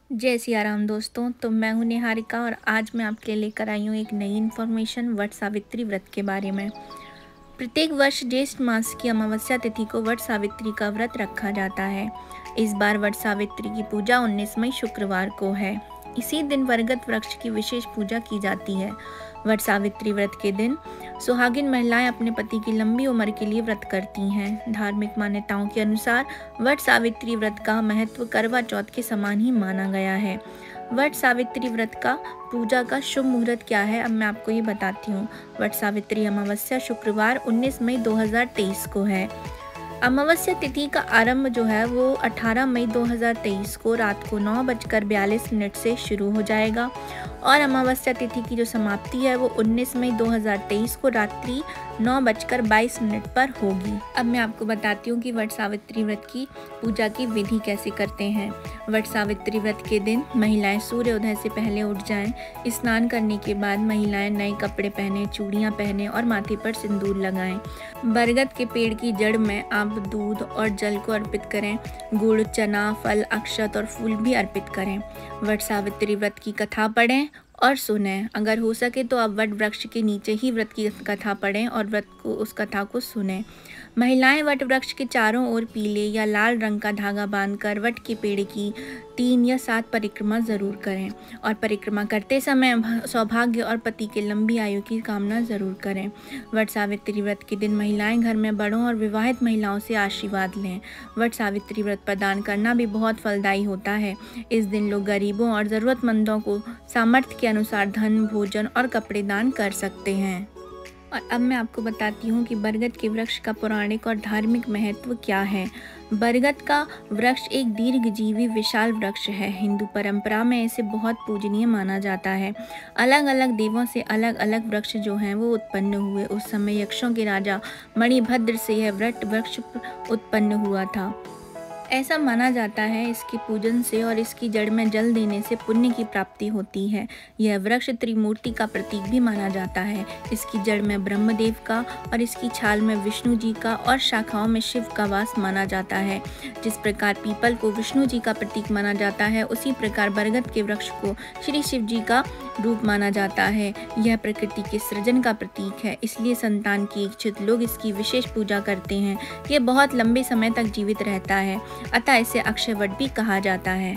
जय सिया राम दोस्तों। तो मैं हूं निहारिका और आज मैं आपके लिए लेकर आई हूं एक नई इन्फॉर्मेशन वट सावित्री व्रत के बारे में। प्रत्येक वर्ष ज्येष्ठ मास की अमावस्या तिथि को वट सावित्री का व्रत रखा जाता है। इस बार वट सावित्री की पूजा 19 मई शुक्रवार को है। इसी दिन बरगद वृक्ष की विशेष पूजा की जाती है। वट सावित्री व्रत के दिन सुहागिन महिलाएं अपने पति की लंबी उम्र के लिए व्रत करती हैं। धार्मिक मान्यताओं के अनुसार वट सावित्री व्रत का महत्व करवा चौथ के समान ही माना गया है। वट सावित्री व्रत का पूजा का शुभ मुहूर्त क्या है, अब मैं आपको ये बताती हूँ। वट सावित्री अमावस्या शुक्रवार 19 मई 2023 को है। अमावस्या तिथि का आरंभ जो है वो 18 मई 2023 को रात को 9:42 से शुरू हो जाएगा और अमावस्या तिथि की जो समाप्ति है वो 19 मई 2023 को रात्रि 9:22 पर होगी। अब मैं आपको बताती हूँ कि वट सावित्री व्रत की पूजा की विधि कैसे करते हैं। वट सावित्री व्रत के दिन महिलाएं सूर्योदय से पहले उठ जाएं। स्नान करने के बाद महिलाएं नए कपड़े पहने, चूड़ियाँ पहने और माथे पर सिंदूर लगाएं। बरगद के पेड़ की जड़ में आप दूध और जल को अर्पित करें। गुड़, चना, फल, अक्षत और फूल भी अर्पित करें। वट सावित्री व्रत की कथा पढ़ें और सुनें। अगर हो सके तो आप वट वृक्ष के नीचे ही व्रत की कथा पढ़ें और उस कथा को सुनें। महिलाएं वट वृक्ष के चारों ओर पीले या लाल रंग का धागा बांधकर वट के पेड़ की 3 या 7 परिक्रमा जरूर करें और परिक्रमा करते समय सौभाग्य और पति के लंबी आयु की कामना जरूर करें। वट सावित्री व्रत के दिन महिलाएं घर में बड़ों और विवाहित महिलाओं से आशीर्वाद लें। वट सावित्री व्रत प्रदान करना भी बहुत फलदायी होता है। इस दिन लोग गरीबों और ज़रूरतमंदों को सामर्थ्य के अनुसार धन, भोजन और कपड़े दान कर सकते हैं। और अब मैं आपको बताती हूँ कि बरगद के वृक्ष का पौराणिक और धार्मिक महत्व क्या है। बरगद का वृक्ष एक दीर्घजीवी विशाल वृक्ष है। हिंदू परंपरा में इसे बहुत पूजनीय माना जाता है। अलग अलग देवों से अलग अलग वृक्ष जो हैं वो उत्पन्न हुए। उस समय यक्षों के राजा मणिभद्र से यह वट वृक्ष उत्पन्न हुआ था। ऐसा माना जाता है इसके पूजन से और इसकी जड़ में जल देने से पुण्य की प्राप्ति होती है। यह वृक्ष त्रिमूर्ति का प्रतीक भी माना जाता है। इसकी जड़ में ब्रह्मदेव का और इसकी छाल में विष्णु जी का और शाखाओं में शिव का वास माना जाता है। जिस प्रकार पीपल को विष्णु जी का प्रतीक माना जाता है, उसी प्रकार बरगद के वृक्ष को श्री शिव जी का रूप माना जाता है। यह प्रकृति के सृजन का प्रतीक है, इसलिए संतान की इच्छित लोग इसकी विशेष पूजा करते हैं। ये बहुत लंबे समय तक जीवित रहता है, अतः इसे अक्षय वट भी कहा जाता है।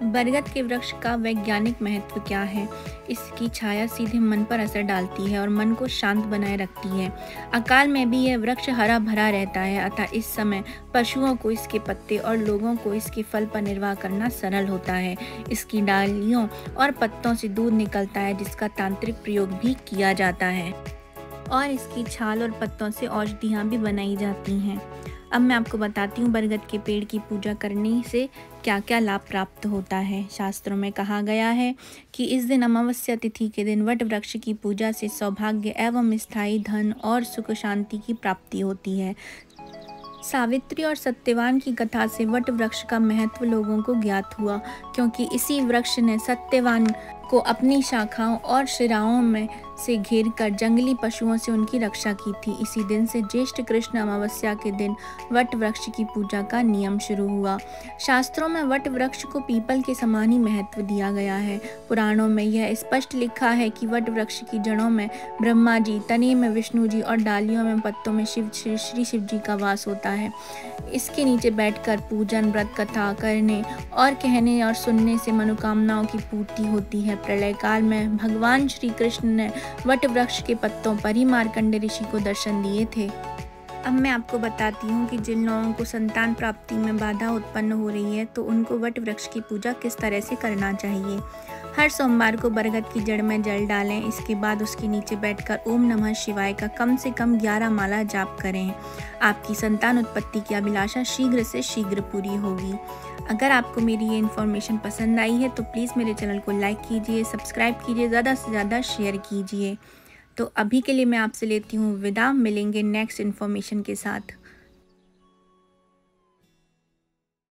बरगद के वृक्ष का वैज्ञानिक महत्व क्या है। इसकी छाया सीधे मन पर असर डालती है और मन को शांत बनाए रखती है। अकाल में भी यह वृक्ष हरा भरा रहता है, अतः इस समय पशुओं को इसके पत्ते और लोगों को इसके फल पर निर्वाह करना सरल होता है। इसकी डालियों और पत्तों से दूध निकलता है, जिसका तांत्रिक प्रयोग भी किया जाता है और इसकी छाल और पत्तों से औषधियाँ भी बनाई जाती हैं। अब मैं आपको बताती हूँ बरगद के पेड़ की पूजा करने से क्या क्या लाभ प्राप्त होता है। शास्त्रों में कहा गया है कि इस दिन अमावस्या तिथि के दिन वट वृक्ष की पूजा से सौभाग्य एवं स्थायी धन और सुख शांति की प्राप्ति होती है। सावित्री और सत्यवान की कथा से वट वृक्ष का महत्व लोगों को ज्ञात हुआ, क्योंकि इसी वृक्ष ने सत्यवान को अपनी शाखाओं और शिराओं में से घेरकर जंगली पशुओं से उनकी रक्षा की थी। इसी दिन से ज्येष्ठ कृष्ण अमावस्या के दिन वट वृक्ष की पूजा का नियम शुरू हुआ। शास्त्रों में वट वृक्ष को पीपल के समान ही महत्व दिया गया है। पुराणों में यह स्पष्ट लिखा है कि वट वृक्ष की जड़ों में ब्रह्मा जी, तने में विष्णु जी और डालियों में पत्तों में श्री शिव जी का वास होता है। इसके नीचे बैठकर पूजन, व्रत कथा करने और कहने और सुनने से मनोकामनाओं की पूर्ति होती है। प्रलय काल में भगवान श्री कृष्ण ने वट वृक्ष के पत्तों पर ही मार्कंडेय ऋषि को दर्शन दिए थे। अब मैं आपको बताती हूँ कि जिन लोगों को संतान प्राप्ति में बाधा उत्पन्न हो रही है तो उनको वट वृक्ष की पूजा किस तरह से करना चाहिए। हर सोमवार को बरगद की जड़ में जल डालें। इसके बाद उसके नीचे बैठकर ओम नमः शिवाय का कम से कम 11 माला जाप करें। आपकी संतान उत्पत्ति की अभिलाषा शीघ्र से शीघ्र पूरी होगी। अगर आपको मेरी ये इन्फॉर्मेशन पसंद आई है तो प्लीज़ मेरे चैनल को लाइक कीजिए, सब्सक्राइब कीजिए, ज़्यादा से ज़्यादा शेयर कीजिए। तो अभी के लिए मैं आपसे लेती हूँ विदा। मिलेंगे नेक्स्ट इन्फॉर्मेशन के साथ।